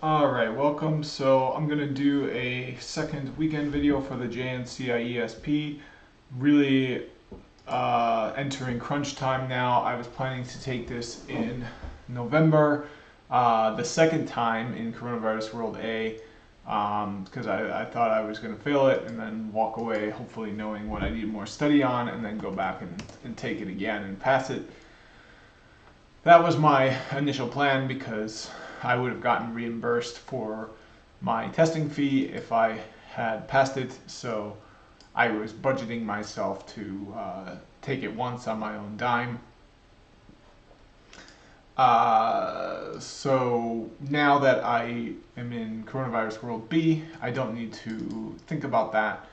Alright, welcome. So I'm going to do a second weekend video for the JNCIE-SP. Really entering crunch time now. I was planning to take this in November, the second time in Coronavirus World A, because I thought I was going to fail it and then walk away hopefully knowing what I need more study on, and then go back and take it again and pass it. That was my initial plan because I would have gotten reimbursed for my testing fee if I had passed it, so I was budgeting myself to take it once on my own dime. So now that I am in Coronavirus World B, I don't need to think about that.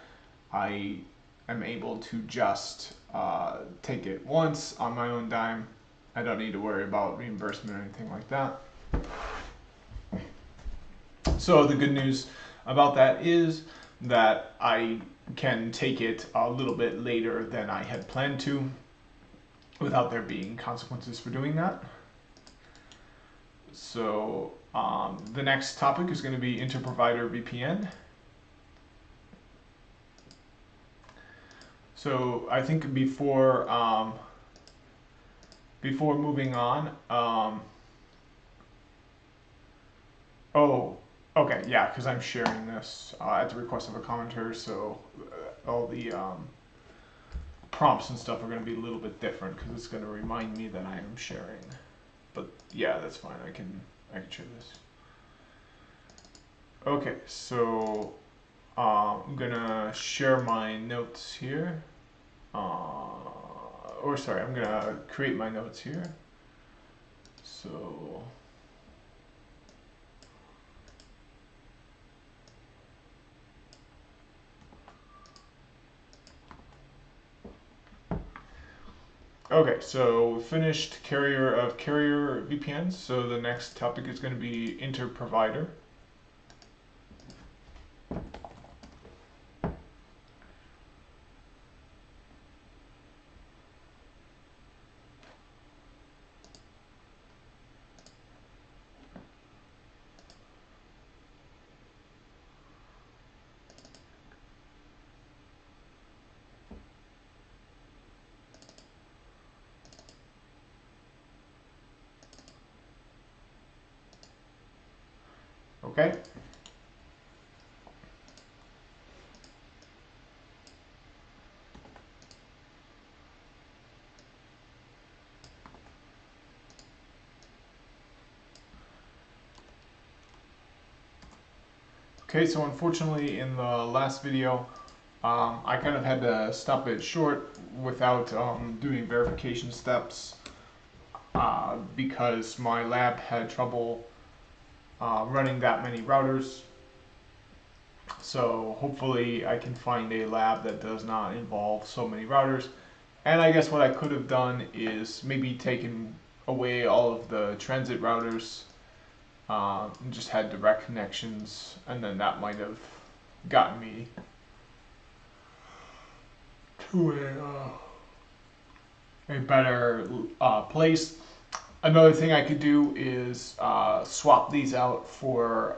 I am able to just take it once on my own dime. I don't need to worry about reimbursement or anything like that. So the good news about that is that I can take it a little bit later than I had planned to without there being consequences for doing that. So the next topic is going to be Interprovider VPN. So I think before moving on, okay, yeah, because I'm sharing this at the request of a commenter, so all the prompts and stuff are going to be a little bit different because it's going to remind me that I am sharing. But yeah, that's fine. I can share this. Okay, so I'm gonna share my notes here. Or sorry, I'm gonna create my notes here. So. Okay, so we finished carrier VPNs, so the next topic is going to be Interprovider. Okay. Okay, so unfortunately in the last video, I kind of had to stop it short without doing verification steps because my lab had trouble running that many routers. So hopefully I can find a lab that does not involve so many routers. And I guess what I could have done is maybe taken away all of the transit routers and just had direct connections, and then that might have gotten me to a better place. Another thing I could do is swap these out for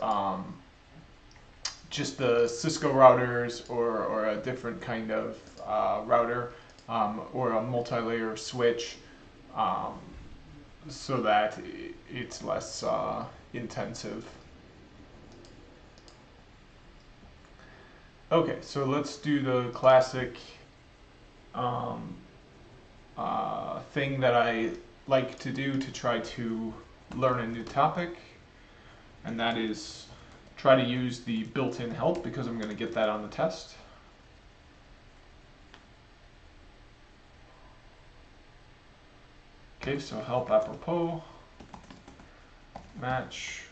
just the Cisco routers or a different kind of router or a multi-layer switch so that it's less intensive. Okay, so let's do the classic thing that I like to do to try to learn a new topic, and that is try to use the built-in help because I'm going to get that on the test. Okay, so help apropos, match.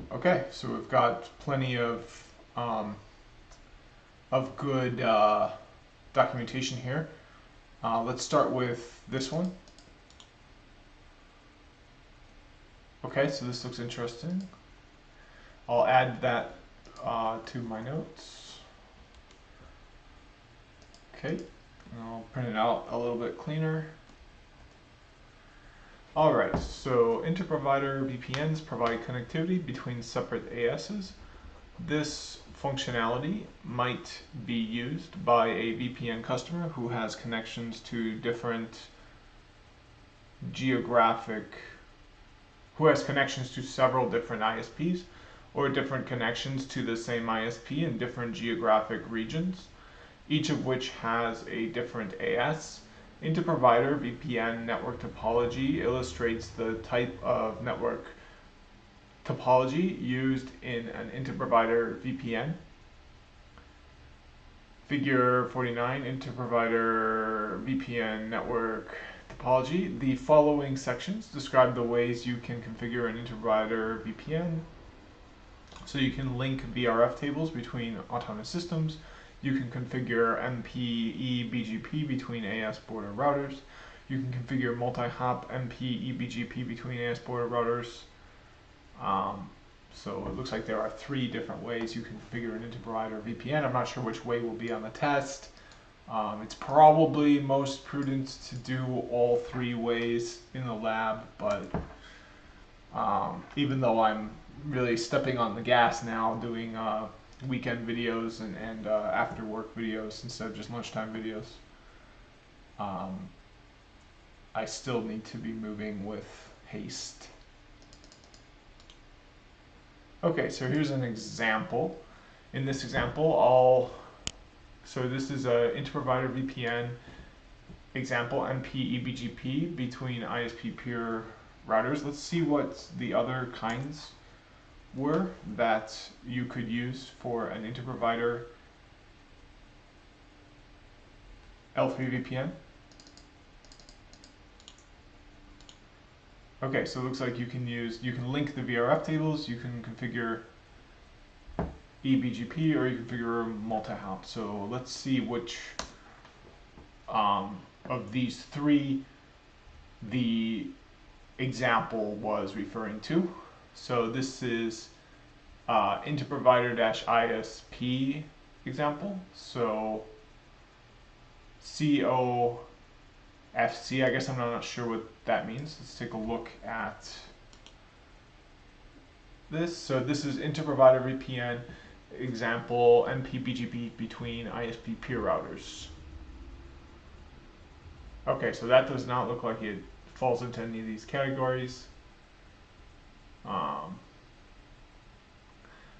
Okay, so we've got plenty of good documentation here. Let's start with this one. Okay, so this looks interesting. I'll add that to my notes. Okay, and I'll print it out a little bit cleaner. Alright, so Interprovider VPNs provide connectivity between separate ASs. This functionality might be used by a VPN customer who has connections to several different ISPs, or different connections to the same ISP in different geographic regions, each of which has a different AS. Interprovider VPN network topology illustrates the type of network topology used in an interprovider VPN. Figure 49, interprovider VPN network topology. The following sections describe the ways you can configure an interprovider VPN. So you can link VRF tables between autonomous systems. You can configure Mpbgp between AS border routers. You can configure multi-hop Mpbgp between AS border routers. So it looks like there are 3 different ways you can configure an interprovider VPN. I'm not sure which way will be on the test. It's probably most prudent to do all 3 ways in the lab, but even though I'm really stepping on the gas now, doing weekend videos and after work videos instead of just lunchtime videos, I still need to be moving with haste. Okay, so here's an example. In this example, so this is a interprovider VPN example, Mpbgp between ISP peer routers. Let's see what the other kinds were that you could use for an interprovider L3 VPN. Okay, so it looks like you can link the VRF tables, you can configure eBGP, or you can configure multi-hop. So let's see which of these 3 the example was referring to. So this is interprovider-ISP example. So COFC, I guess I'm not sure what that means. Let's take a look at this. So this is interprovider VPN example, Mpbgp between ISP peer routers. Okay, so that does not look like it falls into any of these categories.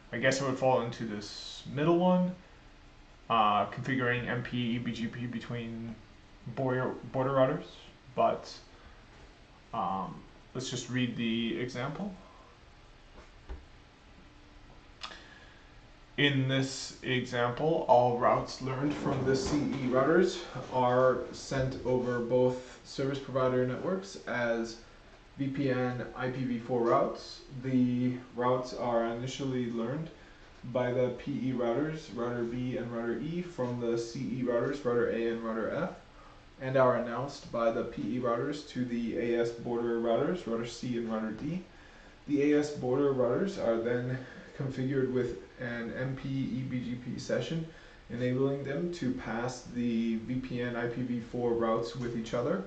I guess it would fall into this middle one, configuring Mpbgp between border routers, but let's just read the example. In this example, all routes learned from the CE routers are sent over both service provider networks as VPN IPv4 routes. The routes are initially learned by the PE routers, router B and router E, from the CE routers, router A and router F, and are announced by the PE routers to the AS border routers, router C and router D. The AS border routers are then configured with an Mpbgp session, enabling them to pass the VPN IPv4 routes with each other.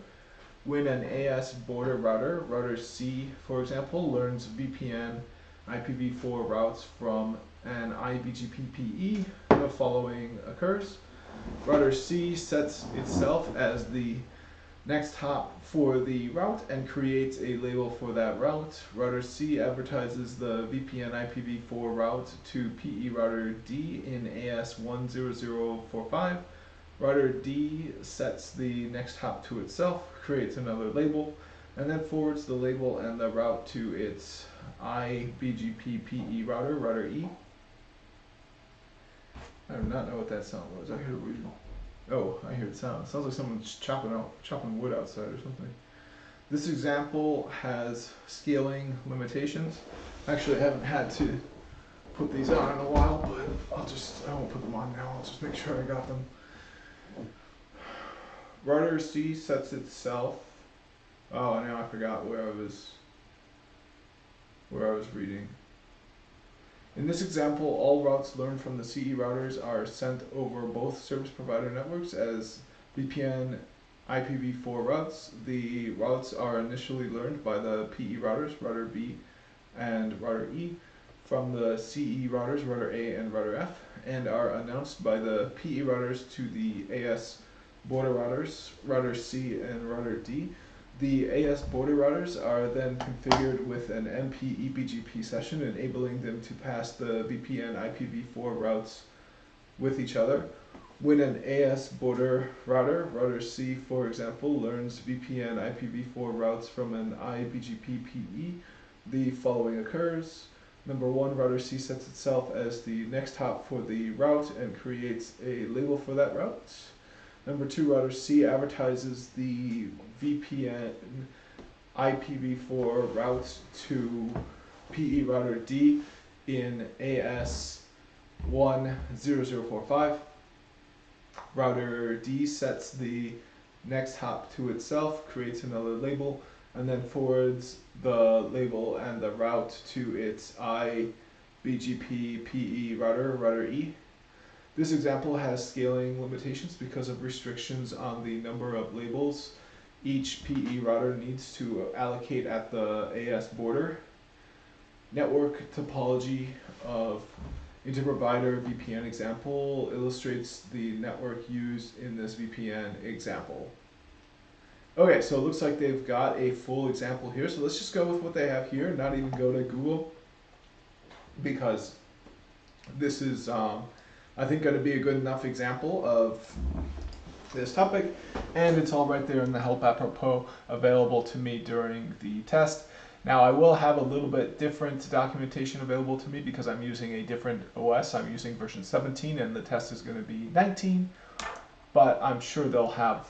When an AS border router, router C for example, learns VPN IPv4 routes from an IBGP PE, the following occurs. Router C sets itself as the next hop for the route and creates a label for that route. Router C advertises the VPN IPv4 route to PE router D in AS10045. Router D sets the next hop to itself, creates another label, and then forwards the label and the route to its IBGP PE router, router E. I do not know what that sound was. I heard a regional. Oh, I hear it sound. It sounds like someone's chopping wood outside or something. This example has scaling limitations. Actually, I haven't had to put these on in a while, but I won't put them on now. I'll just make sure I got them. Router C sets itself. Oh, now I forgot where I was. where I was reading. In this example, all routes learned from the CE routers are sent over both service provider networks as VPN IPv4 routes. The routes are initially learned by the PE routers, Rudder B and Rudder E, from the CE routers, Rudder A and Rudder F, and are announced by the PE routers to the AS border routers, Rudder C and Rudder D. The AS border routers are then configured with an Mpbgp session, enabling them to pass the VPN IPv4 routes with each other. When an AS border router, Rudder C for example, learns VPN IPv4 routes from an IBGP PE, the following occurs. Number one, Rudder C sets itself as the next hop for the route and creates a label for that route. Number two, Rudder C advertises the VPN IPv4 route to PE router D in AS10045. Router D sets the next hop to itself, creates another label, and then forwards the label and the route to its IBGP PE router, Rudder E. This example has scaling limitations because of restrictions on the number of labels each PE router needs to allocate at the AS border. Network topology of Interprovider VPN example illustrates the network used in this VPN example. Okay, so it looks like they've got a full example here, so let's just go with what they have here, not even go to Google, because this is I think going to be a good enough example of this topic, and it's all right there in the help apropos available to me during the test. Now I will have a little bit different documentation available to me because I'm using a different OS. I'm using version 17 and the test is going to be 19, but I'm sure they'll have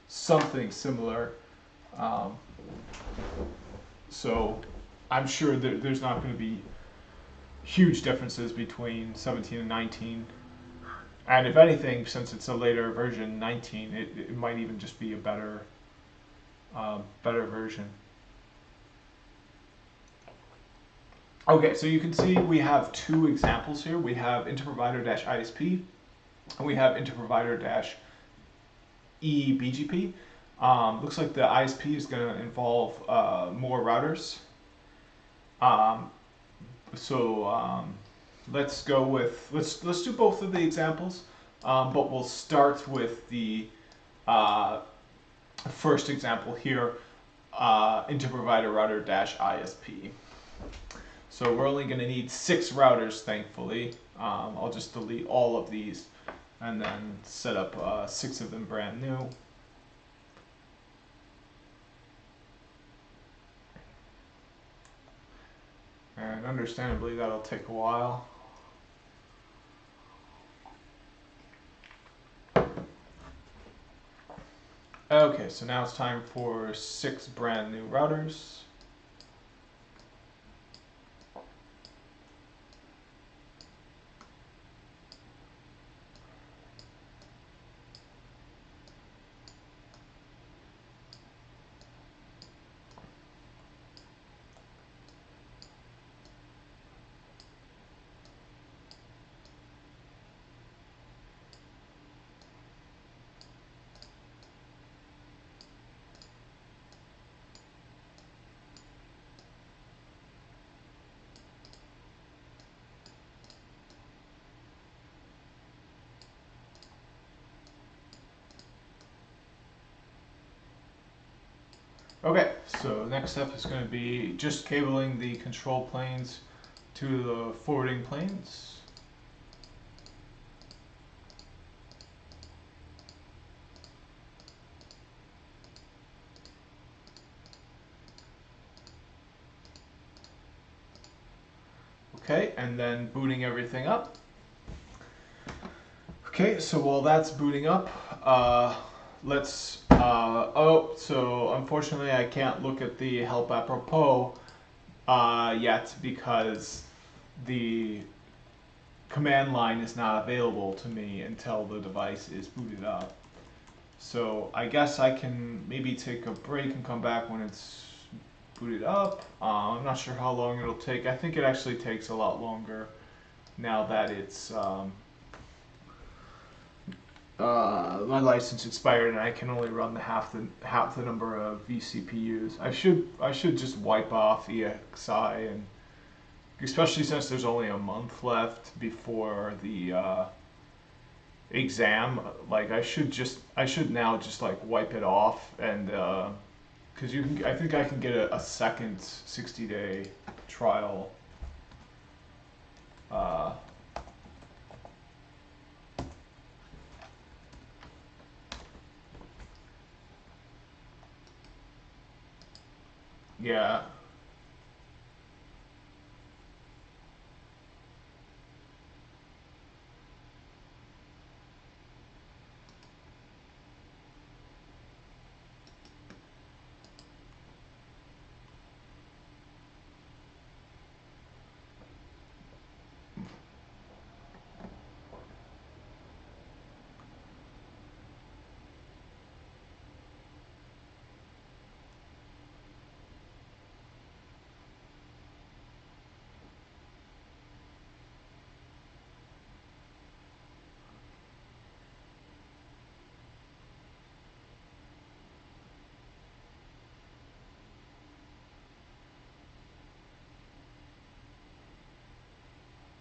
something similar. So I'm sure that there's not going to be huge differences between 17 and 19. And if anything, since it's a later version, 19, it might even just be a better version. Okay, so you can see we have two examples here. We have Interprovider-ISP and we have Interprovider-eBGP. Looks like the ISP is going to involve more routers. Let's go with let's do both of the examples, but we'll start with the first example here, Interprovider router-ISP. So we're only going to need 6 routers, thankfully. I'll just delete all of these and then set up 6 of them brand new. And understandably, that'll take a while. Okay, so now it's time for 6 brand new routers. Okay, so next step is going to be just cabling the control planes to the forwarding planes. Okay, and then booting everything up. Okay, so while that's booting up, so unfortunately I can't look at the help apropos yet because the command line is not available to me until the device is booted up. So I guess I can maybe take a break and come back when it's boot it up. I'm not sure how long it'll take. I think it actually takes a lot longer now that it's my license expired and I can only run the half the number of vCPUs. I should just wipe off EXI, and especially since there's only a month left before the exam. Like I should now just like wipe it off, and because I think I can get a second 60-day trial. Uh, yeah.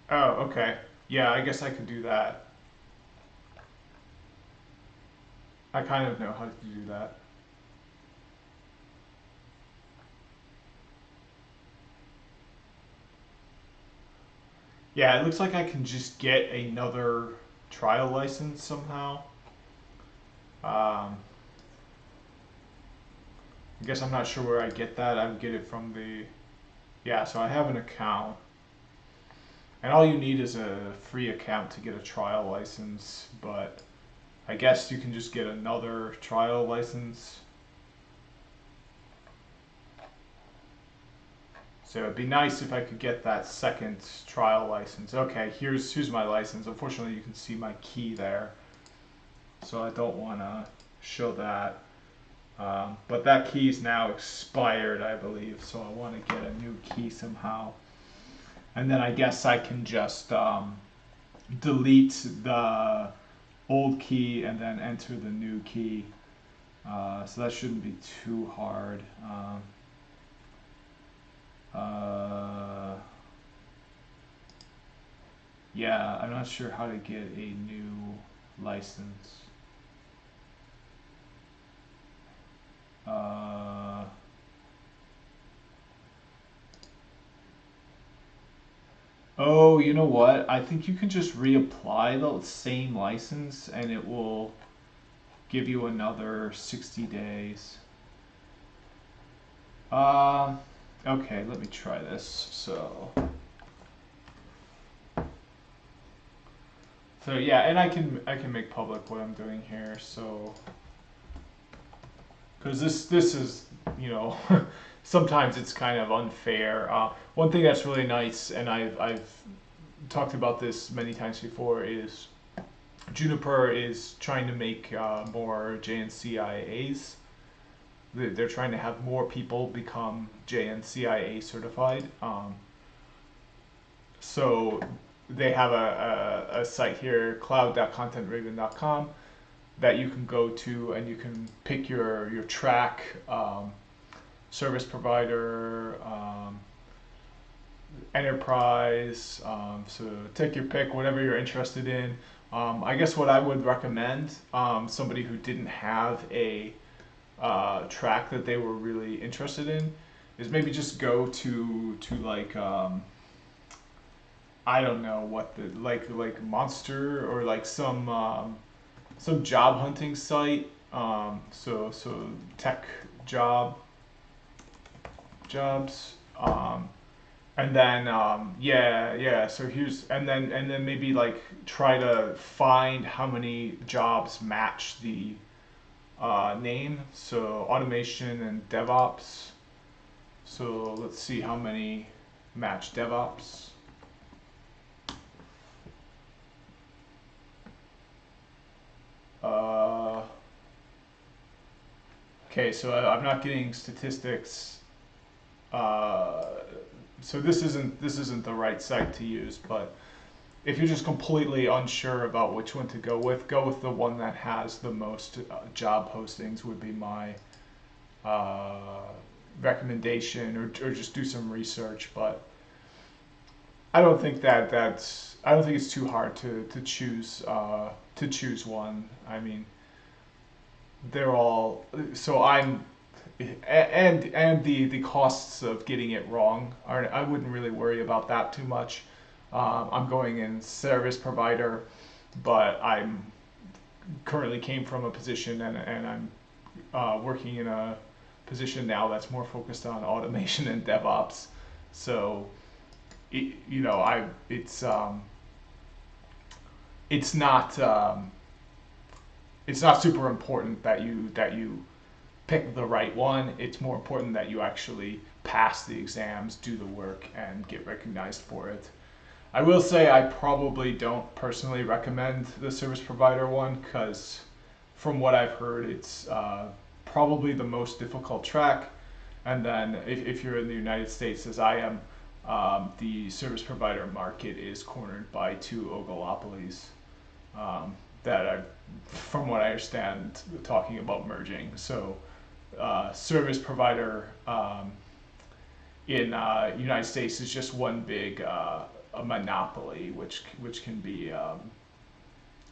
Oh, okay. Yeah, I guess I could do that. I kind of know how to do that. Yeah, it looks like I can just get another trial license somehow. I guess I'm not sure where I get that. I get it from the... Yeah, so I have an account. And all you need is a free account to get a trial license, but I guess you can just get another trial license. So it'd be nice if I could get that second trial license. Okay, here's my license. Unfortunately, you can see my key there, so I don't want to show that. But that key's now expired, I believe, so I want to get a new key somehow. And then I guess I can just delete the old key and then enter the new key. So that shouldn't be too hard. Yeah, I'm not sure how to get a new license. Oh, you know what? I think you can just reapply the same license and it will give you another 60 days. Okay, let me try this. So yeah, and I can make public what I'm doing here. So because this is, you know, sometimes it's kind of unfair. One thing that's really nice, and I've talked about this many times before, is Juniper is trying to make more JNCIAs. They're trying to have more people become JNCIA certified. So they have a site here, cloud.contentraven.com, that you can go to and you can pick your track, service provider, enterprise. So take your pick, whatever you're interested in. I guess what I would recommend, somebody who didn't have a track that they were really interested in, is maybe just go to like I don't know what the like Monster or like some job hunting site. So tech jobs. And then yeah. So here's and then maybe like try to find how many jobs match the name. So automation and DevOps. So let's see how many match DevOps. Okay, so I'm not getting statistics so this isn't the right site to use, but if you're just completely unsure about which one to go with the one that has the most job postings would be my recommendation, or just do some research. But I don't think I don't think it's too hard to choose one. I mean, they're all so I'm and the costs of getting it wrong are, I wouldn't really worry about that too much. I'm going in service provider, but I'm currently came from a position, and I'm working in a position now that's more focused on automation and DevOps. So you know, it's not it's not super important that you pick the right one. It's more important that you actually pass the exams, do the work, and get recognized for it. I will say I probably don't personally recommend the service provider one, because from what I've heard, it's probably the most difficult track. And then if you're in the United States, as I am, the service provider market is cornered by two oligopolies that I've, from what I understand, talking about merging. So service provider in United States is just one big a monopoly, which can be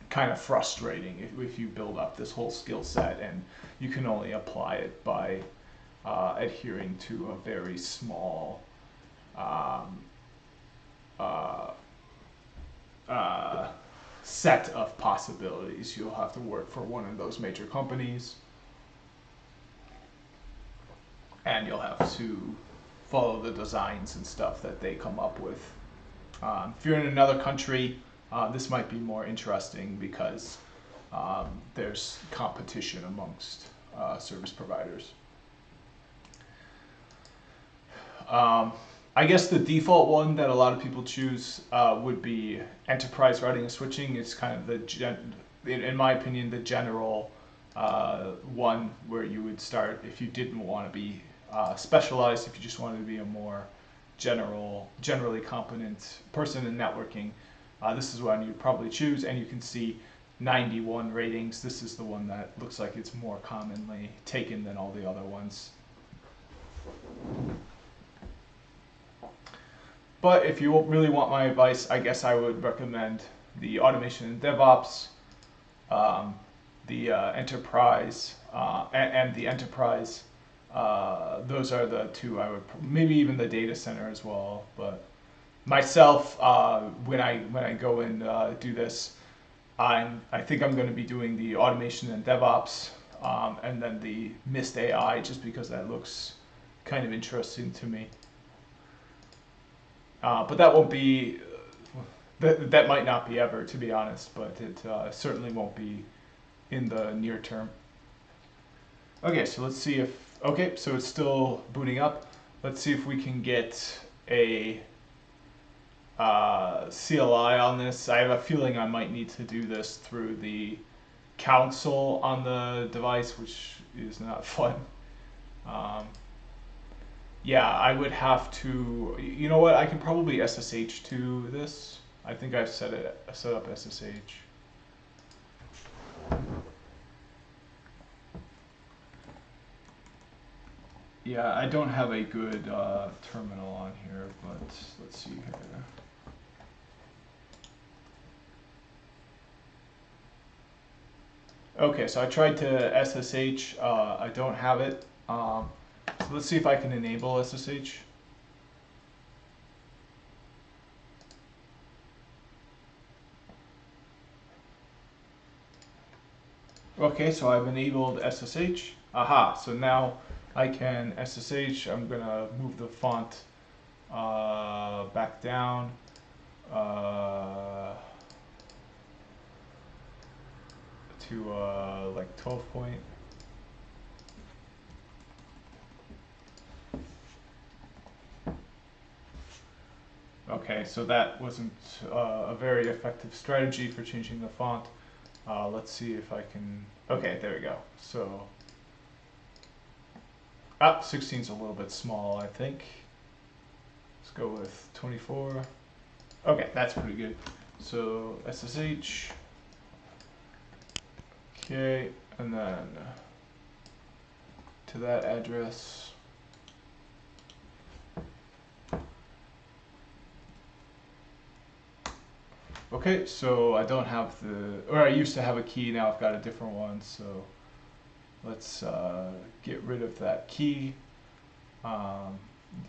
kind of frustrating if you build up this whole skill set and you can only apply it by adhering to a very small set of possibilities. You'll have to work for one of those major companies, and you'll have to follow the designs and stuff that they come up with. If you're in another country, this might be more interesting, because there's competition amongst service providers. I guess the default one that a lot of people choose would be enterprise routing and switching. It's kind of in my opinion, the general one where you would start if you didn't want to be specialized, if you just wanted to be a more generally competent person in networking. This is one you'd probably choose, and you can see 91 ratings. This is the one that looks like it's more commonly taken than all the other ones. But if you really want my advice, I guess I would recommend the automation and DevOps, the enterprise, and the enterprise. Those are the two I would, maybe even the data center as well. But myself, when I go and do this, I think I'm going to be doing the automation and DevOps, and then the Mist AI, just because that looks kind of interesting to me. But that won't be, that might not be ever, to be honest, but it certainly won't be in the near term. Okay, so let's see if, okay, so it's still booting up. Let's see if we can get a CLI on this. I have a feeling I might need to do this through the console on the device, which is not fun. Yeah, I would have to, you know what, I can probably SSH to this. I think I've set up SSH. Yeah, I don't have a good terminal on here, but let's see here. Okay, so I tried to SSH, I don't have it. So let's see if I can enable SSH. Okay, so I've enabled SSH. Aha, so now I can SSH. I'm gonna move the font back down. To like 12 point. Okay, so that wasn't a very effective strategy for changing the font. Let's see if I can, okay, there we go. So 16 is a little bit small, I think. Let's go with 24. Okay, that's pretty good. So SSH. Okay, and then to that address. Okay, so I don't have or I used to have a key, now I've got a different one, so let's get rid of that key.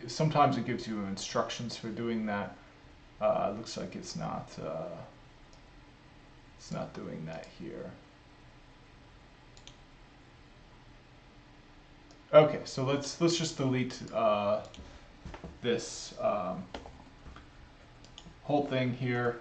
Sometimes it gives you instructions for doing that. Looks like it's not doing that here. Okay, so let's just delete this whole thing here.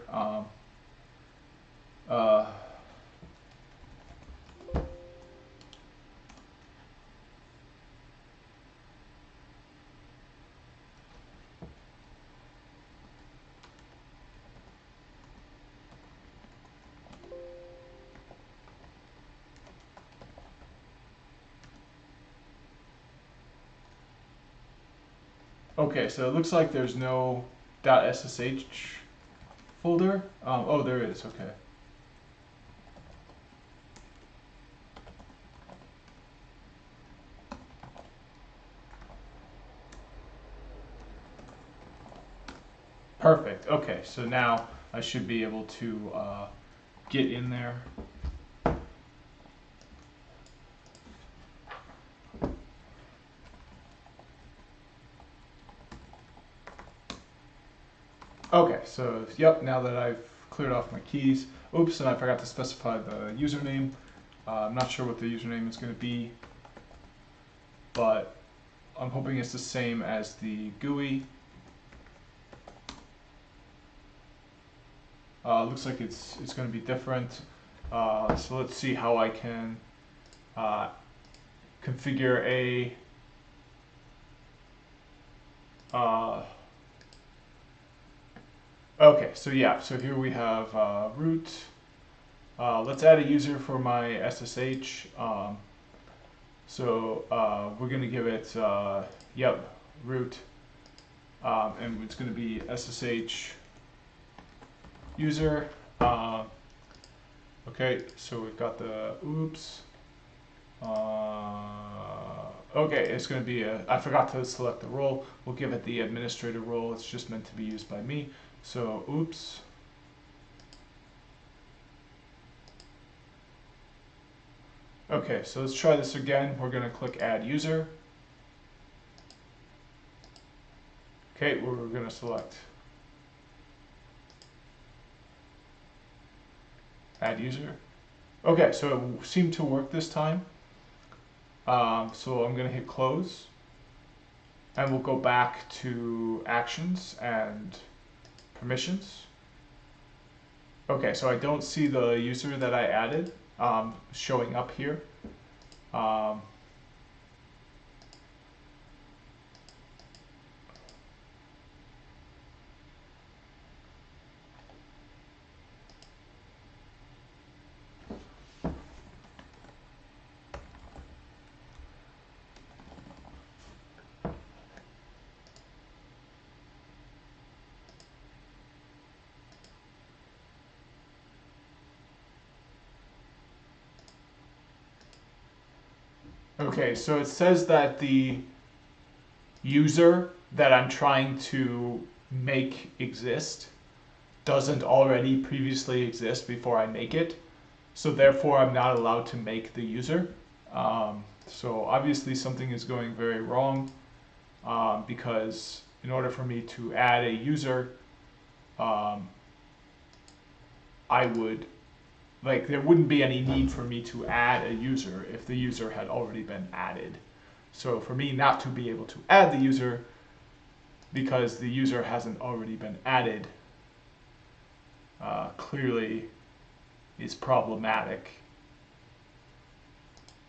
Okay, so it looks like there's no .ssh folder. Oh, there is. Okay. Perfect. Okay, so now I should be able to get in there. Okay, so yep, now that I've cleared off my keys. Oops, and I forgot to specify the username. I'm not sure what the username is going to be, but I'm hoping it's the same as the GUI. Looks like it's going to be different. So let's see how I can configure a okay, so yeah, so here we have root. Let's add a user for my SSH. We're going to give it, root, and it's going to be SSH user. Okay, so we've got the oops. Okay, it's going to be I forgot to select the role. We'll give it the administrator role. It's just meant to be used by me. So oops. Okay, so let's try this again. We're going to click add user. Okay, we're going to select add user. Okay, so it seemed to work this time. So I'm going to hit close. And we'll go back to actions and permissions. Okay, so I don't see the user that I added showing up here. Okay, so it says that the user that I'm trying to make exist doesn't already previously exist before I make it. So therefore I'm not allowed to make the user. So obviously something is going very wrong because in order for me to add a user, I would there wouldn't be any need for me to add a user if the user had already been added. So for me not to be able to add the user because the user hasn't already been added clearly is problematic.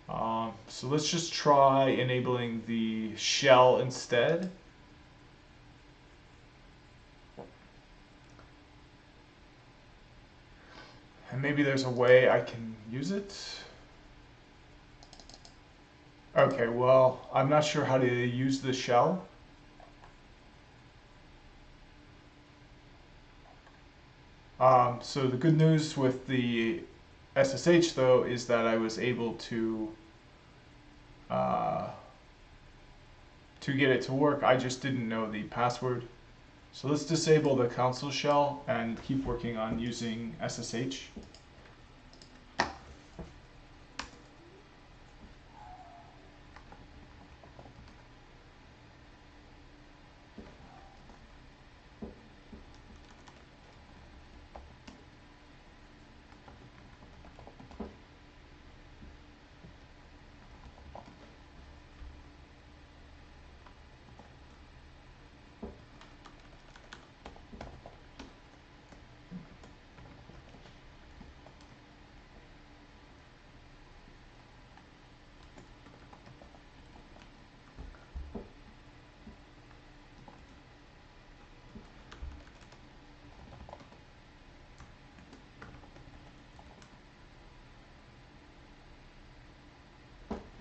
So let's just try enabling the shell instead. And maybe there's a way I can use it. Okay, well, I'm not sure how to use the shell. So the good news with the SSH though is that I was able uh, to get it to work. I just didn't know the password. So let's disable the console shell and keep working on using SSH.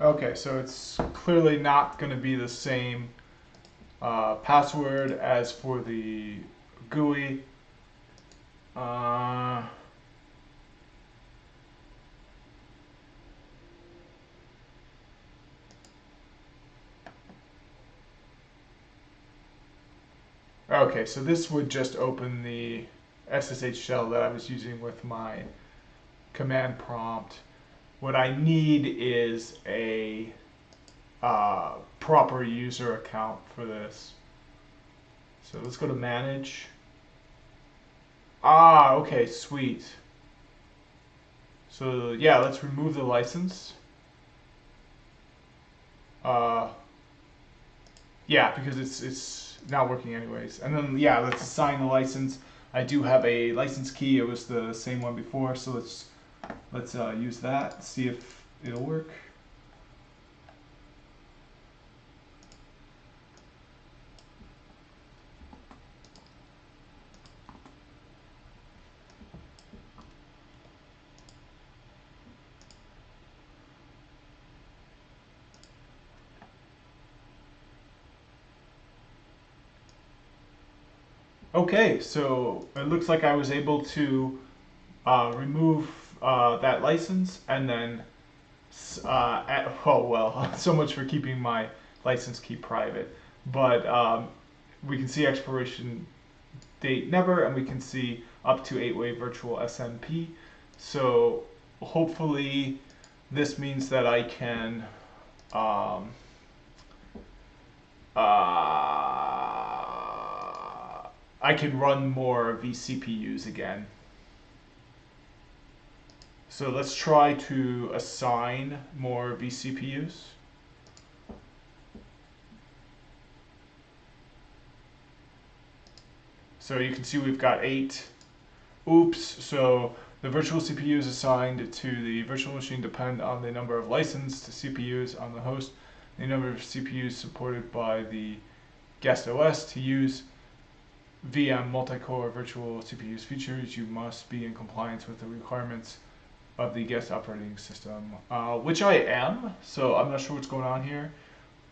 Okay, so it's clearly not going to be the same password as for the GUI. Okay, so this would just open the SSH shell that I was using with my command prompt. What I need is a proper user account for this. So let's go to manage. Okay, sweet. So yeah, let's remove the license. Yeah, because it's not working anyways. And then yeah, let's assign the license. I do have a license key. It was the same one before, so let's use that. See if it'll work. Okay, so it looks like I was able to remove that license, and then oh well, so much for keeping my license key private. But we can see expiration date never, and we can see up to 8-way virtual SMP. So hopefully this means that I can um, I can run more vCPUs again. So let's try to assign more vCPUs. So you can see we've got 8. Oops, so the virtual CPUs assigned to the virtual machine depend on the number of licensed CPUs on the host, the number of CPUs supported by the guest OS. To use VM multi-core virtual CPUs features, you must be in compliance with the requirements of the guest operating system, which I am, so I'm not sure what's going on here.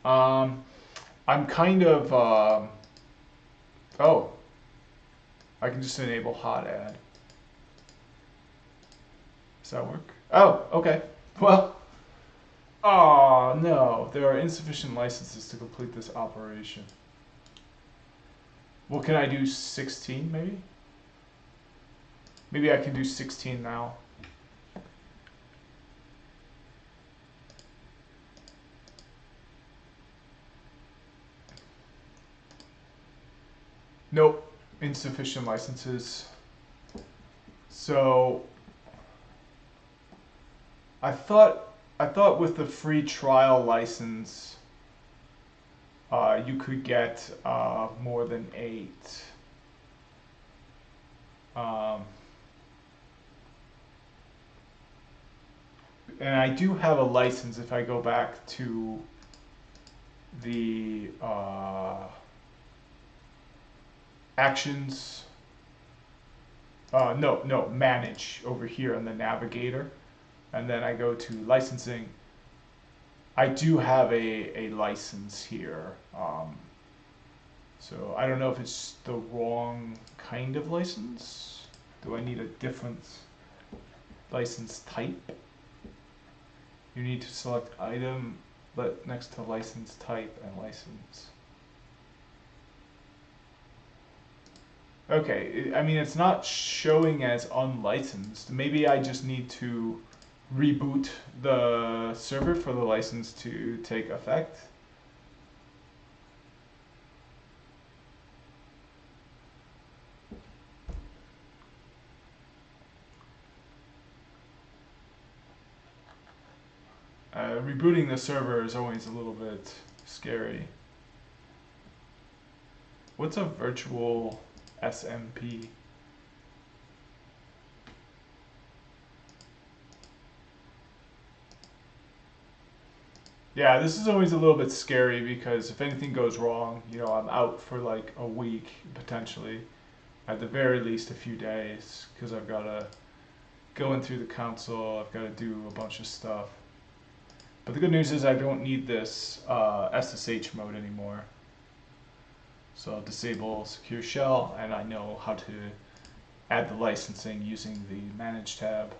I'm kind of, oh, I can just enable hot add. Does that work? Oh, okay. Well, oh no, there are insufficient licenses to complete this operation. Well, can I do 16 maybe? Maybe I can do 16 now. Nope, insufficient licenses. So I thought with the free trial license, you could get more than 8. And I do have a license if I go back to the actions. No, manage over here in the navigator. And then I go to licensing. I do have a license here. So I don't know if it's the wrong kind of license. Do I need a different license type? You need to select item, but next to license type and license. Okay, I mean, it's not showing as unlicensed. Maybe I just need to reboot the server for the license to take effect. Rebooting the server is always a little bit scary. What's a virtual SMP? Yeah, this is always a little bit scary because if anything goes wrong, you know, I'm out for like a week potentially, at the very least a few days, because I've got to go in through the console, I've got to do a bunch of stuff. But the good news is I don't need this SSH mode anymore. So I'll disable secure shell, and I know how to add the licensing using the manage tab.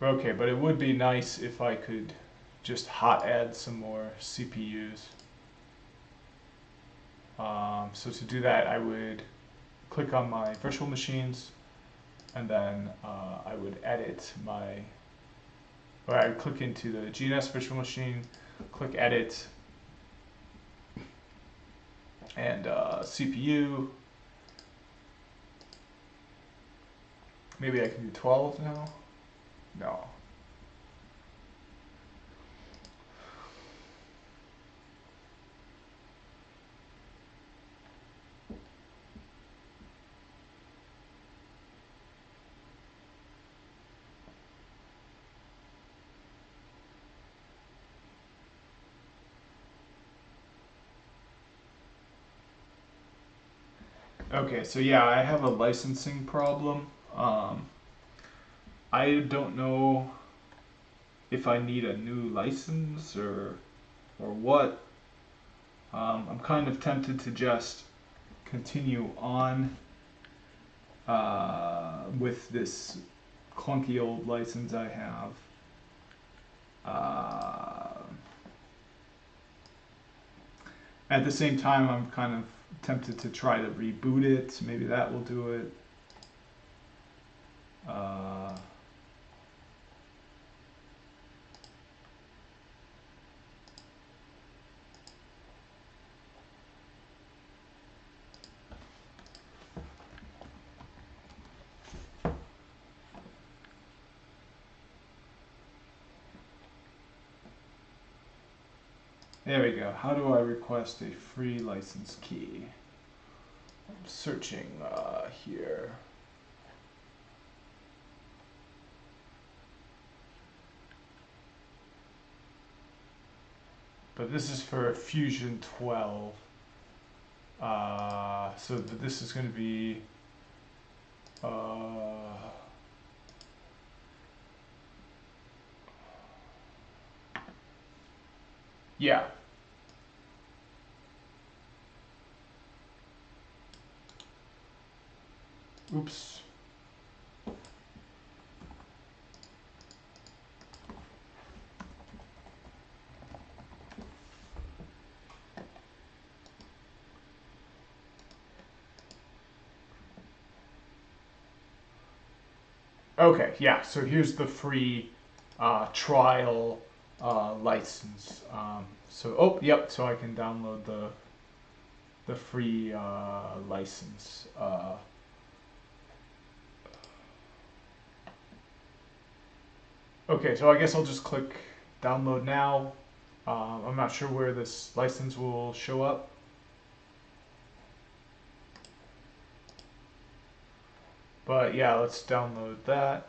Okay, but it would be nice if I could just hot add some more CPUs. So to do that, I would click on my virtual machines, and then I would edit my, or I would click into the GNS virtual machine, click edit, and CPU. Maybe I can do 12 now? No. Okay, so yeah, I have a licensing problem. I don't know if I need a new license or what. I'm kind of tempted to just continue on with this clunky old license I have. At the same time, I'm kind of tempted to try to reboot it. Maybe that will do it. There we go. How do I request a free license key? I'm searching here. But this is for Fusion 12. So this is going to be yeah. Oops. Okay, yeah, so here's the free trial license. Oh, yep, so I can download the free license. Okay, so I guess I'll just click download now. I'm not sure where this license will show up. But yeah, let's download that.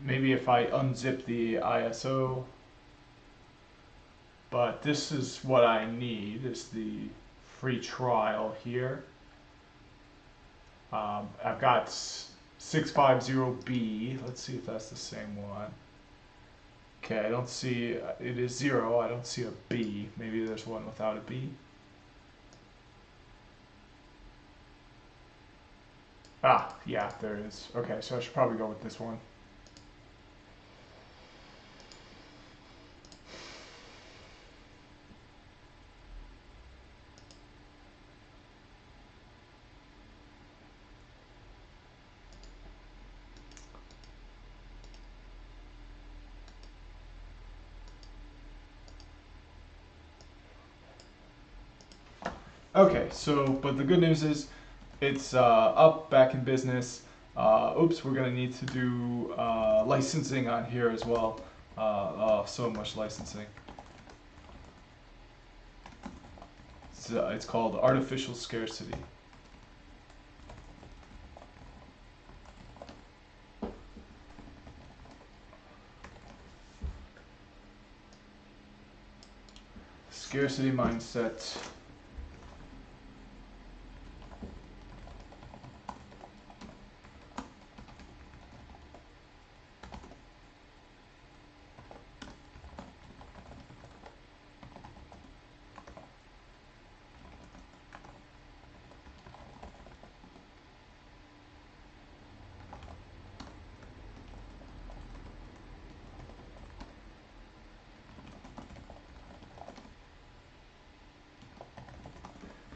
Maybe if I unzip the ISO. But this is what I need, is the free trial here. I've got 650B. Let's see if that's the same one. Okay, I don't see, it is 0. I don't see a B. Maybe there's one without a B. Ah, yeah, there is. Okay, so I should probably go with this one. Okay, so, but the good news is it's up, back in business. Oops, we're gonna need to do licensing on here as well. Oh, so much licensing. It's called artificial scarcity. Scarcity mindset.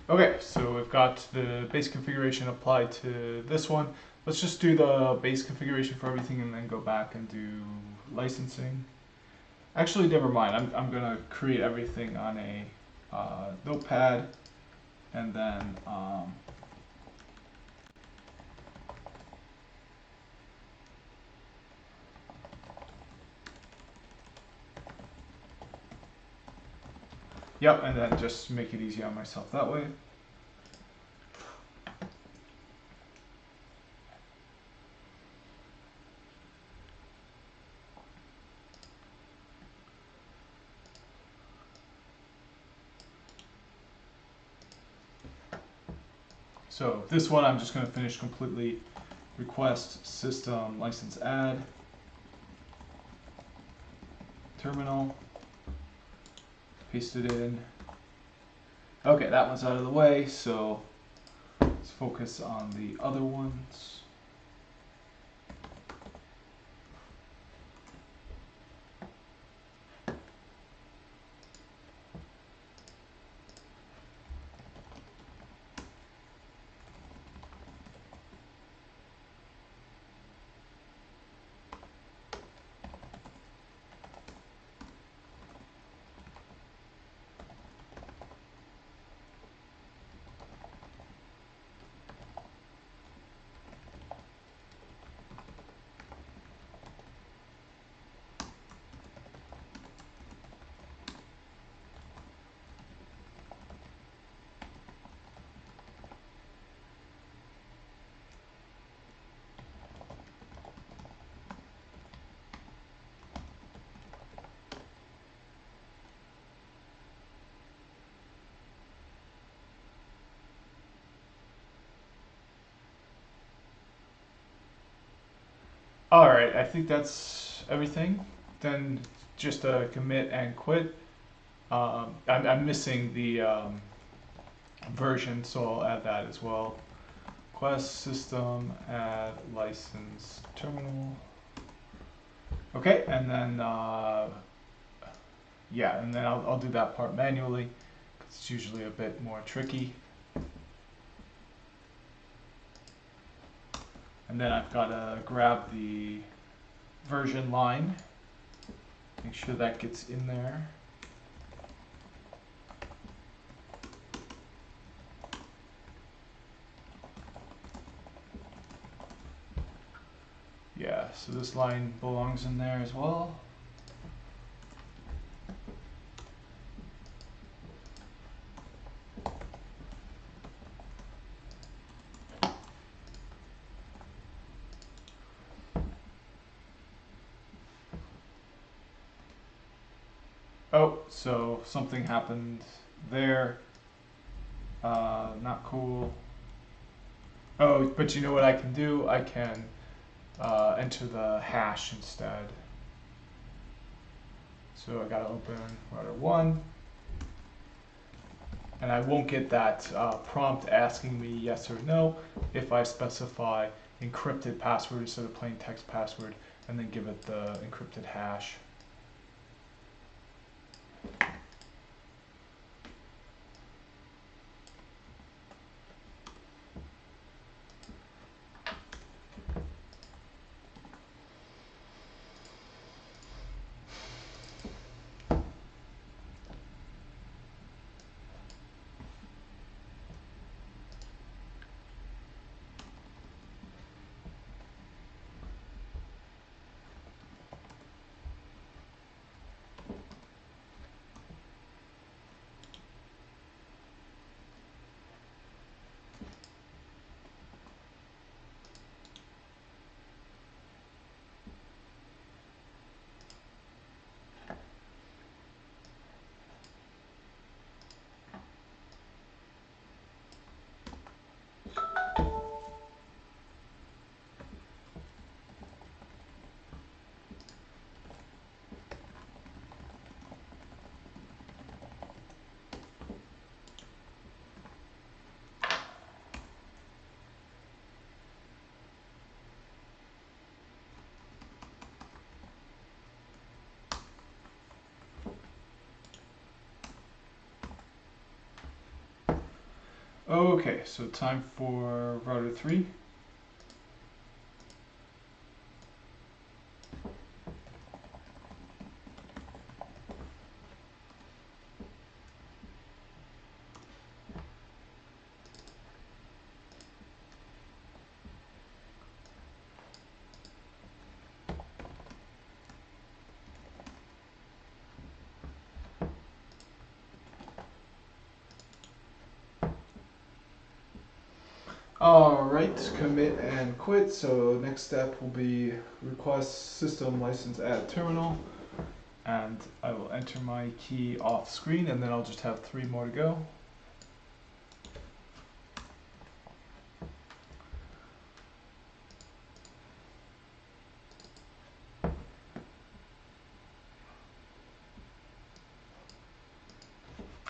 Okay, so we've got the base configuration applied to this one. Let's just do the base configuration for everything and then go back and do licensing. Actually, never mind. I'm gonna create everything on a notepad, and then yep, and then just make it easy on myself that way. So this one I'm just going to finish completely. Request system license add terminal. Paste it in. Okay, that one's out of the way, so let's focus on the other ones. Alright, I think that's everything. Then just commit and quit. I'm missing the version, so I'll add that as well. Request system add license terminal. Okay, and then yeah, and then I'll do that part manually. It's usually a bit more tricky. And then I've got to grab the version line, make sure that gets in there. Yeah, so this line belongs in there as well. Oh, so something happened there. Not cool. Oh, but you know what I can do? I can enter the hash instead. So I gotta open Rudder 1, and I won't get that prompt asking me yes or no if I specify encrypted password instead of plain text password, and then give it the encrypted hash. Okay, so time for Rudder 3. Alright, commit and quit. So next step will be request system license add terminal, and I will enter my key off screen, and then I'll just have 3 more to go.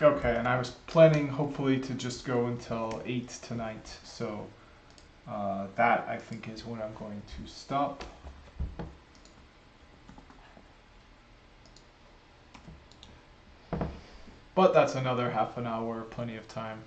Okay, and I was planning hopefully to just go until 8 tonight, so that I think is when I'm going to stop. But that's another half an hour, plenty of time.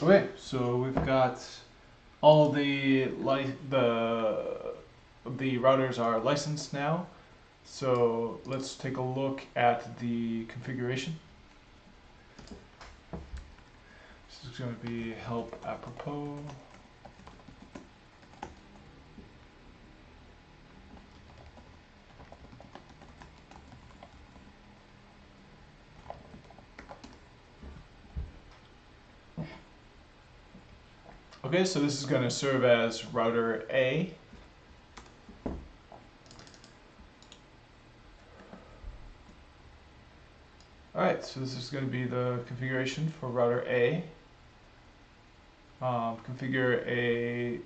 Okay, so we've got all the routers are licensed now. So let's take a look at the configuration. This is going to be help apropos. Okay, so this is going to serve as router A. Alright, so this is going to be the configuration for router A. Configure a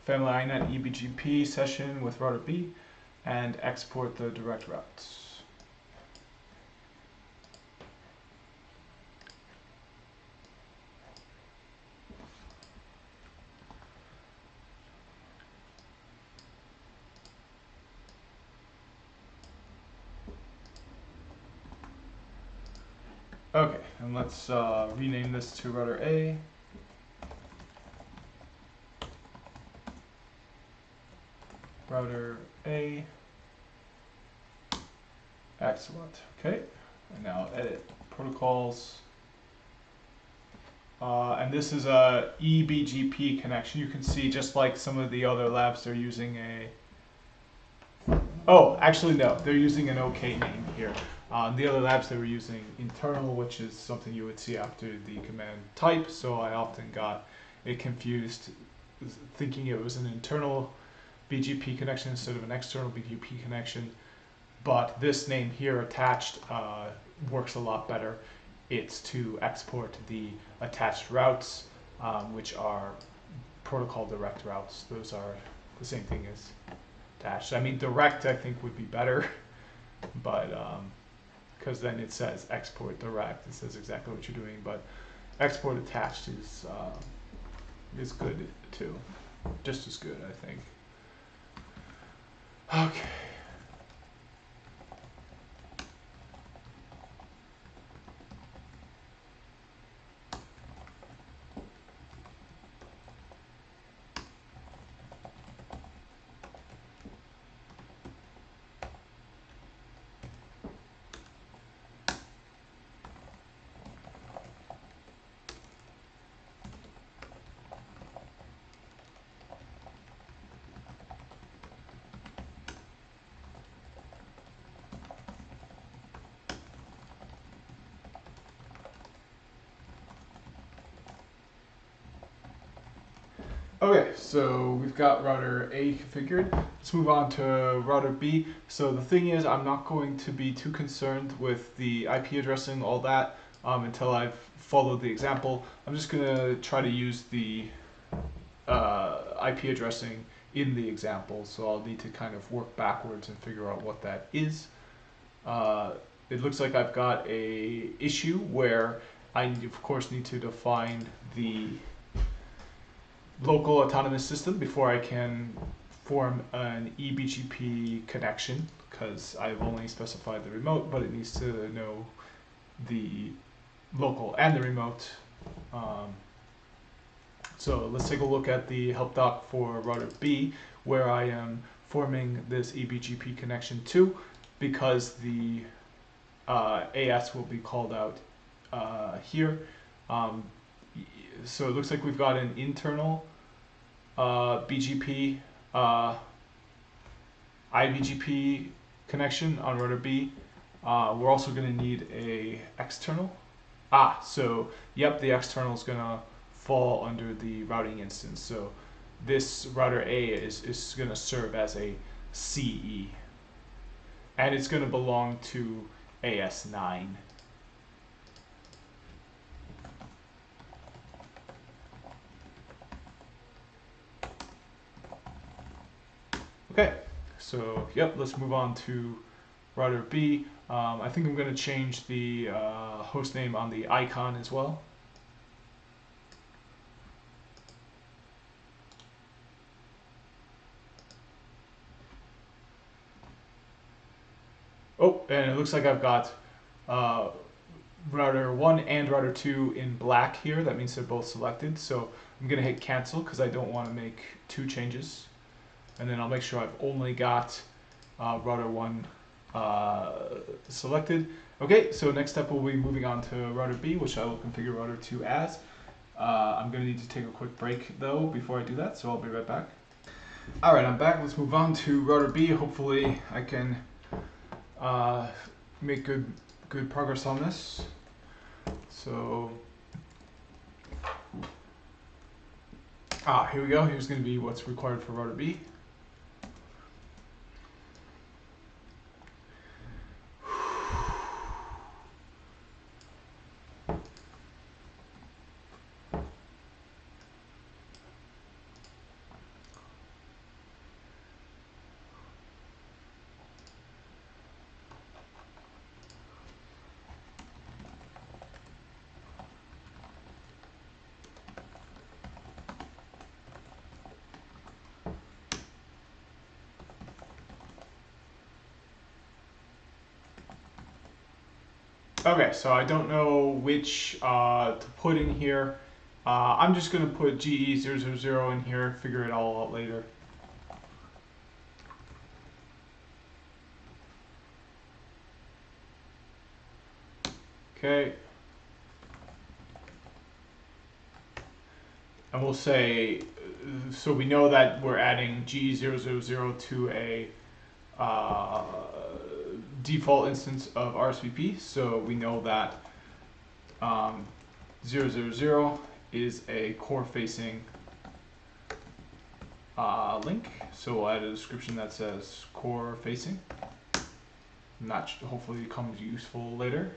family INET Mpbgp session with router B and export the direct routes. Okay, and let's rename this to router A. Router A. Excellent. Okay, and now edit protocols. And this is a EBGP connection. You can see just like some of the other labs, they're using a... Oh, actually no, they're using an OK name here. The other labs, they were using internal, which is something you would see after the command type, so I often got it confused thinking it was an internal BGP connection instead of an external BGP connection. But this name here attached works a lot better. It's to export the attached routes, which are protocol direct routes. Those are the same thing as attached. I mean, direct I think would be better, but because then it says export direct, it says exactly what you're doing. But export attached is good too, just as good, I think. Okay. Okay, so we've got router A configured. Let's move on to router B. So the thing is, I'm not going to be too concerned with the IP addressing, all that, until I've followed the example. I'm just going to try to use the IP addressing in the example, so I'll need to kind of work backwards and figure out what that is. It looks like I've got a issue where I, of course, need to define the local autonomous system before I can form an eBGP connection, because I've only specified the remote, but it needs to know the local and the remote. So let's take a look at the help doc for router B, where I am forming this eBGP connection to, because the AS will be called out here. So it looks like we've got an internal BGP, IBGP connection on router B. We're also going to need a external. So yep, the external is going to fall under the routing instance. So this router A is going to serve as a CE, and it's going to belong to AS9. Okay, so yep, let's move on to router B. I think I'm going to change the host name on the icon as well. Oh, and it looks like I've got router 1 and router 2 in black here. That means they're both selected. So I'm going to hit cancel because I don't want to make two changes. And then I'll make sure I've only got router 1 selected. Okay, so next step we'll be moving on to router B, which I will configure router 2 as. I'm going to need to take a quick break though before I do that, so I'll be right back. Alright, I'm back. Let's move on to router B. Hopefully I can make good progress on this. So Here we go. Here's going to be what's required for Rudder B. Okay, so I don't know which to put in here. I'm just going to put GE000 in here, figure it all out later. Okay. And we'll say, so we know that we're adding GE000 to a default instance of RSVP, so we know that 000 is a core-facing link, so we'll add a description that says core-facing. That should hopefully becomes useful later.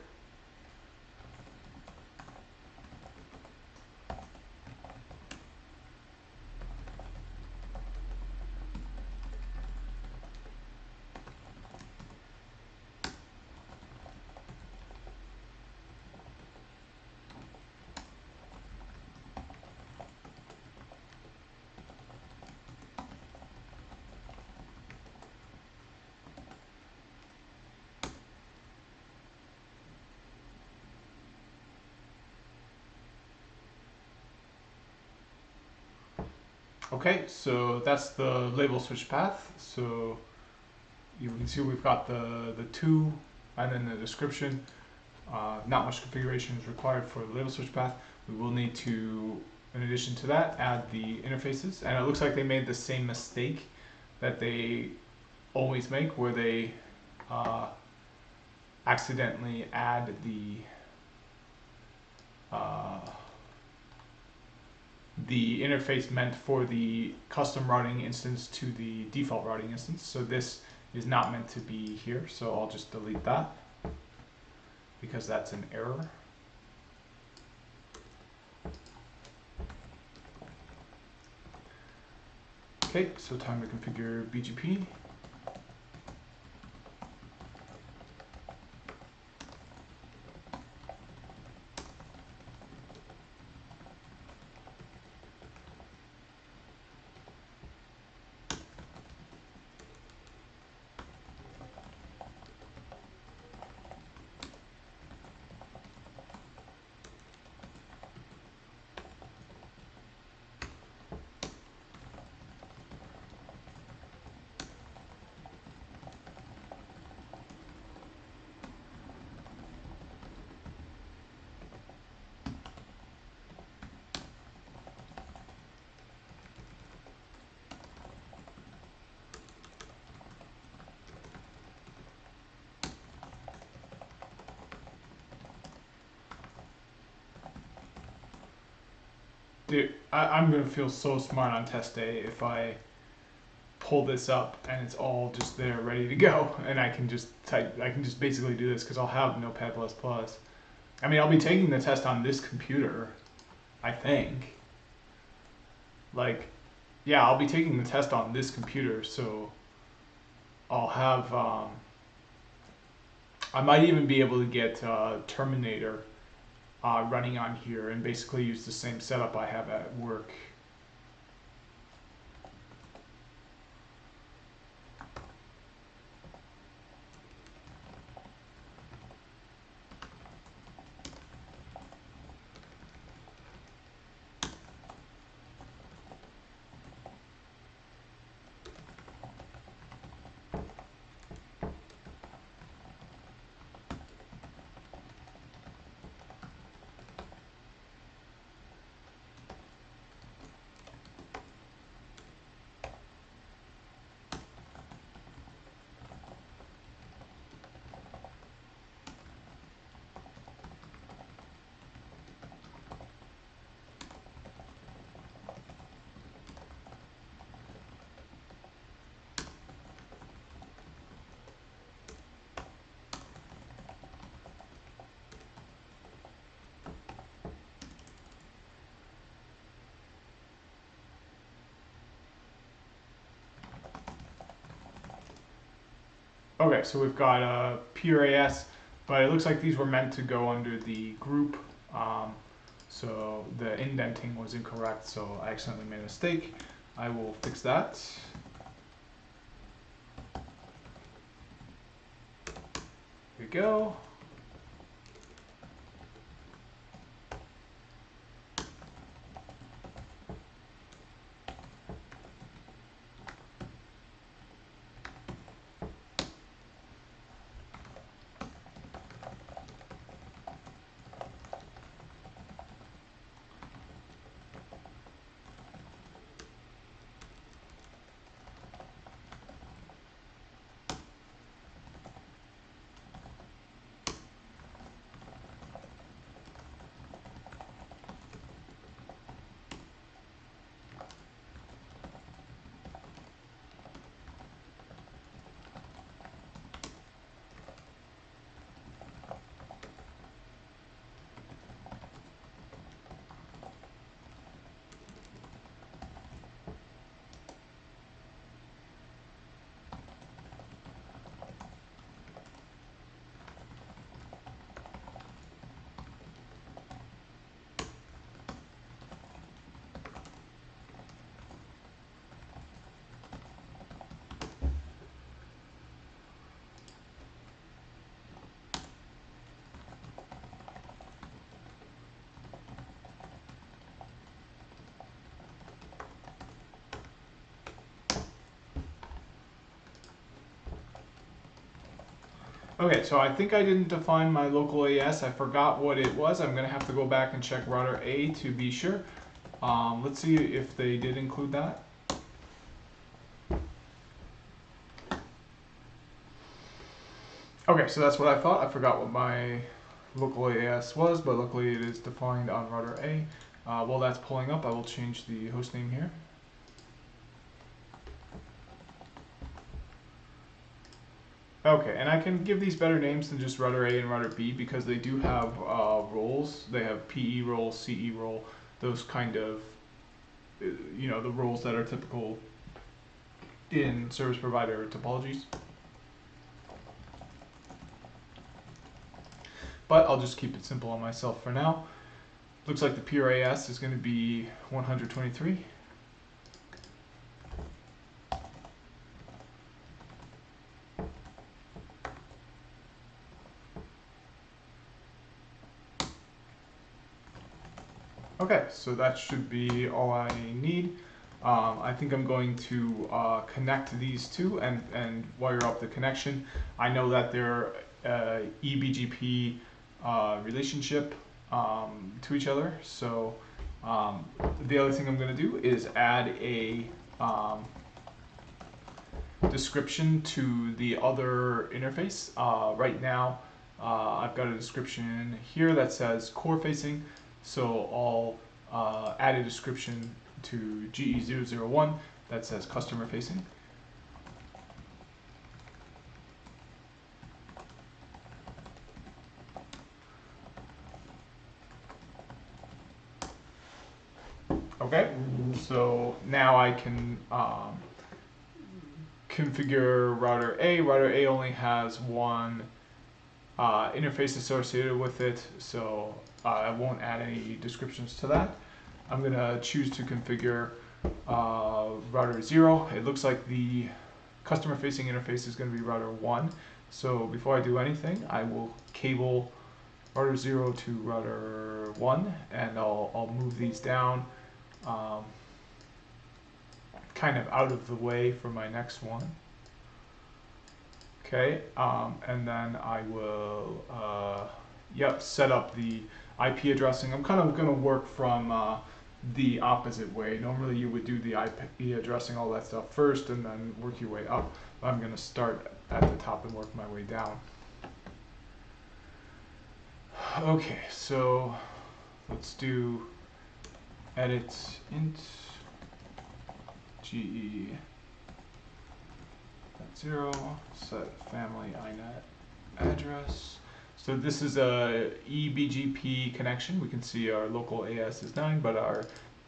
Okay, so that's the label switch path. So you can see we've got the two and then the description. Not much configuration is required for the label switch path. We will need to, in addition to that, add the interfaces. And it looks like they made the same mistake that they always make, where they accidentally add the interface meant for the custom routing instance to the default routing instance. So this is not meant to be here, so I'll just delete that because that's an error. Okay, so time to configure BGP. Dude, I'm gonna feel so smart on test day if I pull this up and it's all just there ready to go, and I can just type, I can just basically do this because I'll have Notepad++. I mean, I'll be taking the test on this computer, I think. Like, yeah, I'll be taking the test on this computer, so I'll have, I might even be able to get Terminator running on here and basically use the same setup I have at work. Okay, so we've got a PRAS, but it looks like these were meant to go under the group. So the indenting was incorrect, so I accidentally made a mistake. I will fix that. Here we go. Okay, so I think I didn't define my local AS. I forgot what it was. I'm going to have to go back and check Rudder A to be sure. Let's see if they did include that. Okay, so that's what I thought. I forgot what my local AS was, but luckily it is defined on Rudder A. While that's pulling up, I will change the host name here. Okay, and I can give these better names than just Rudder A and Rudder B because they do have roles. They have PE role, CE role, those kind of, you know, the roles that are typical in service provider topologies. But I'll just keep it simple on myself for now. Looks like the PRAS is going to be 123. Okay, so that should be all I need. I think I'm going to connect these two and wire up the connection. I know that they're EBGP relationship to each other, so the other thing I'm going to do is add a description to the other interface. Right now, I've got a description here that says core facing. So I'll add a description to GE001 that says customer facing. Okay, so now I can configure router A. Router A only has one interface associated with it, so I won't add any descriptions to that. I'm going to choose to configure router 0. It looks like the customer facing interface is going to be router 1. So before I do anything, I will cable router 0 to router 1, and I'll move these down kind of out of the way for my next one. Okay, and then I will set up the IP addressing. I'm kind of going to work from the opposite way. Normally you would do the IP addressing, all that stuff first, and then work your way up. I'm going to start at the top and work my way down. Okay, so let's do edit int GE 0, set family INET address. So this is a EBGP connection. We can see our local AS is 9, but our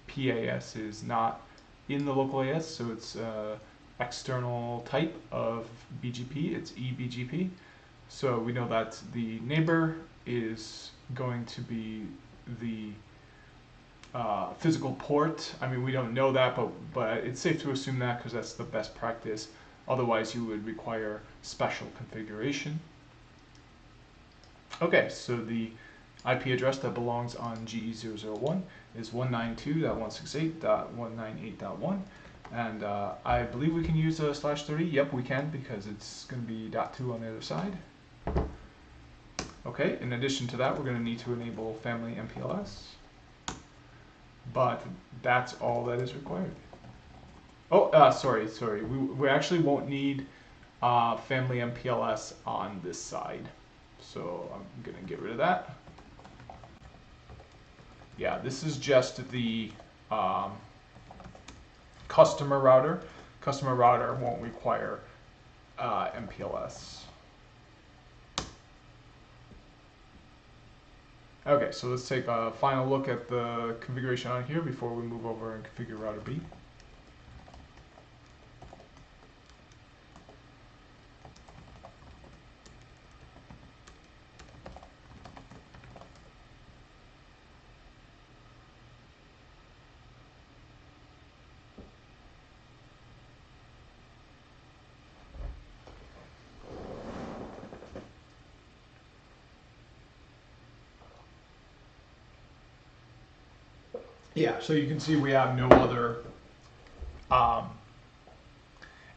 PAS is not in the local AS, so it's external type of BGP. It's eBGP. So we know that the neighbor is going to be the physical port. I mean, we don't know that, but it's safe to assume that because that's the best practice. Otherwise, you would require special configuration. Okay, so the IP address that belongs on GE001 is 192.168.198.1, and I believe we can use a /30. Yep, we can, because it's going to be .2 on the other side. Okay, in addition to that, we're going to need to enable family MPLS, but that's all that is required. Oh, sorry. We actually won't need family MPLS on this side, so I'm going to get rid of that. Yeah, this is just the customer router. Customer router won't require MPLS. Okay, so let's take a final look at the configuration on here before we move over and configure router B. Yeah, so you can see we have no other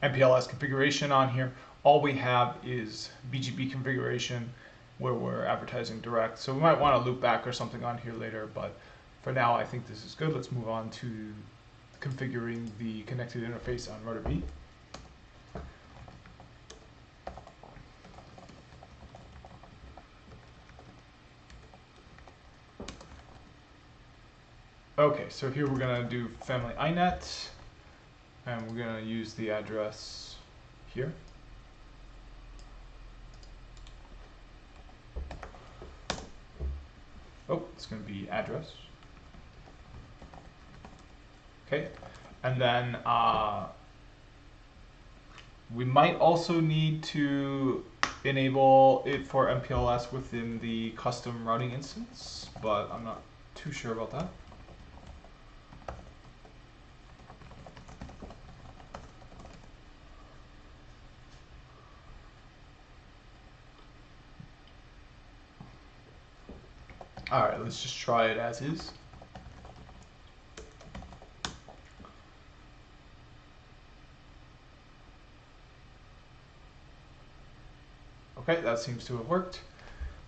MPLS configuration on here. All we have is BGP configuration where we're advertising direct. So we might want to loop back or something on here later, but for now I think this is good. Let's move on to configuring the connected interface on router B. Okay, so here we're going to do family INET, and we're going to use the address here. Oh, it's going to be address. Okay, and then we might also need to enable it for MPLS within the custom routing instance, but I'm not too sure about that. All right, let's just try it as is. Okay, that seems to have worked.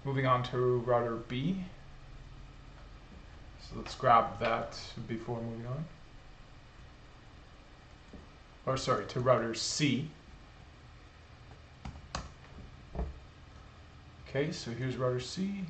Moving on to router B. So let's grab that before moving on. Or sorry, to router C. Okay, so here's router C.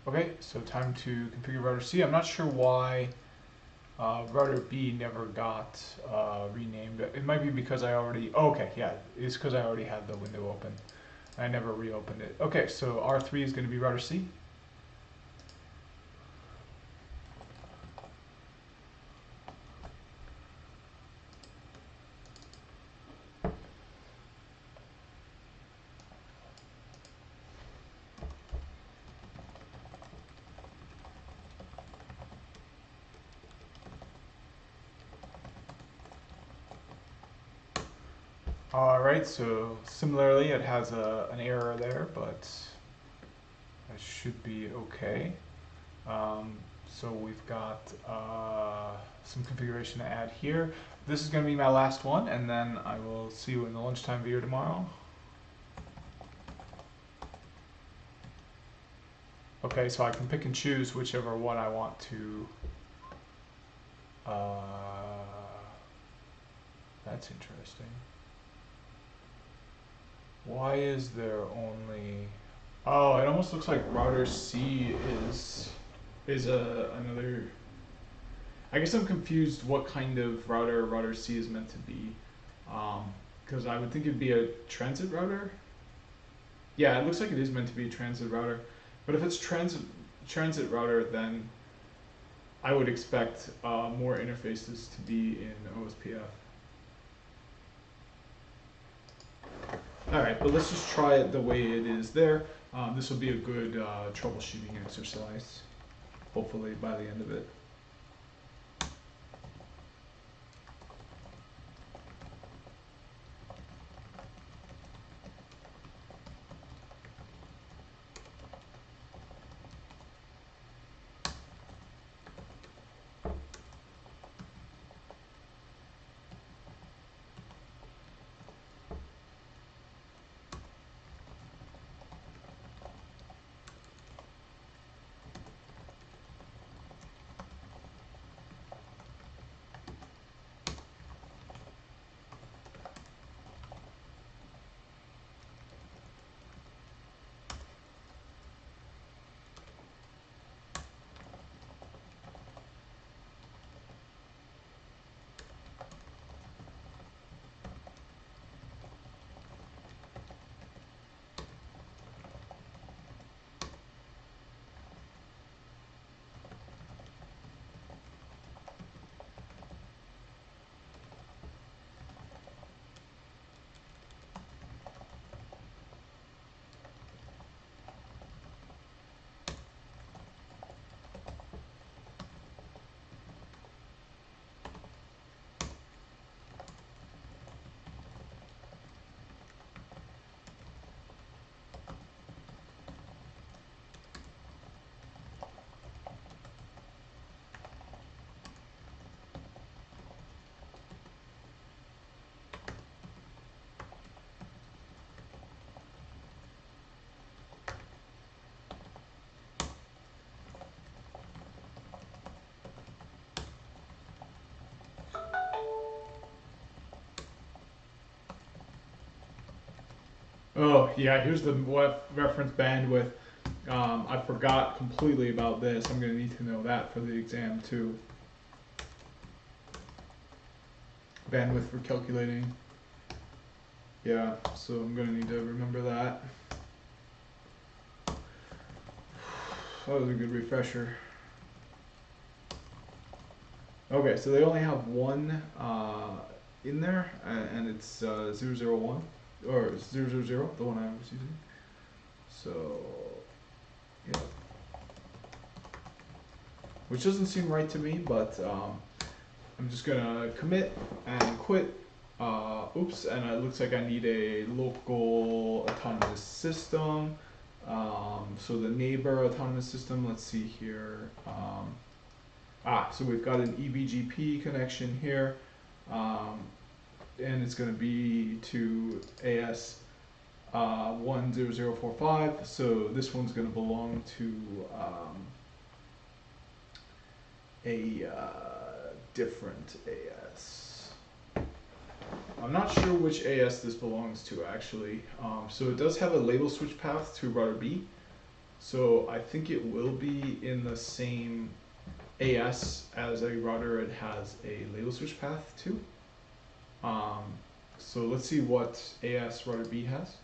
Okay, so time to configure router C. I'm not sure why router B never got renamed. It might be because I already, oh, okay, yeah, it's because I already had the window open. I never reopened it. Okay, so R3 is going to be router C. Alright, so similarly it has an error there, but that should be okay. So we've got some configuration to add here. This is going to be my last one, and then I will see you in the lunchtime video tomorrow. Okay, so I can pick and choose whichever one I want to. That's interesting. Why is there only? Oh, it almost looks like router C is another. I guess I'm confused what kind of router C is meant to be, because I would think it'd be a transit router. Yeah, it looks like it is meant to be a transit router, but if it's transit router, then I would expect more interfaces to be in OSPF. All right, but let's just try it the way it is there. This will be a good troubleshooting exercise, hopefully by the end of it. Oh, yeah, here's the reference bandwidth. I forgot completely about this. I'm going to need to know that for the exam too. Bandwidth for calculating. Yeah, so I'm going to need to remember that. That was a good refresher. Okay, so they only have one in there, and it's 001. Or 000, the one I was using. So, yeah. Which doesn't seem right to me, but I'm just gonna commit and quit. Oops, and it looks like I need a local autonomous system. So the neighbor autonomous system, let's see here. So we've got an Mpbgp connection here. And it's going to be to AS 10045. So this one's going to belong to a different AS. I'm not sure which AS this belongs to actually. So it does have a label switch path to router B. So I think it will be in the same AS as a router it has a label switch path to. So let's see what AS router B has.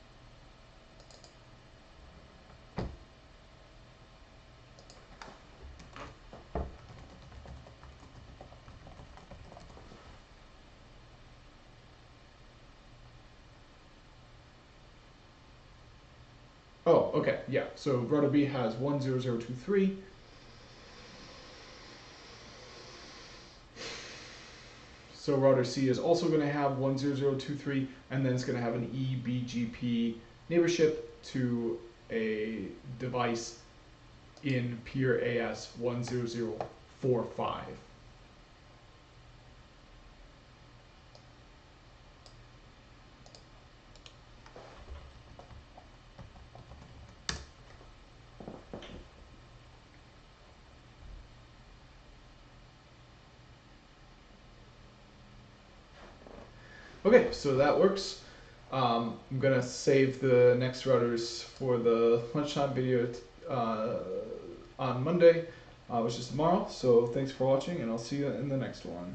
Oh, okay, yeah. So router B has 10023. So router C is also going to have 10023, and then it's going to have an Mpbgp neighborship to a device in peer AS 10045. Okay, so that works. I'm gonna save the next routers for the lunchtime video on Monday, which is tomorrow. So thanks for watching, and I'll see you in the next one.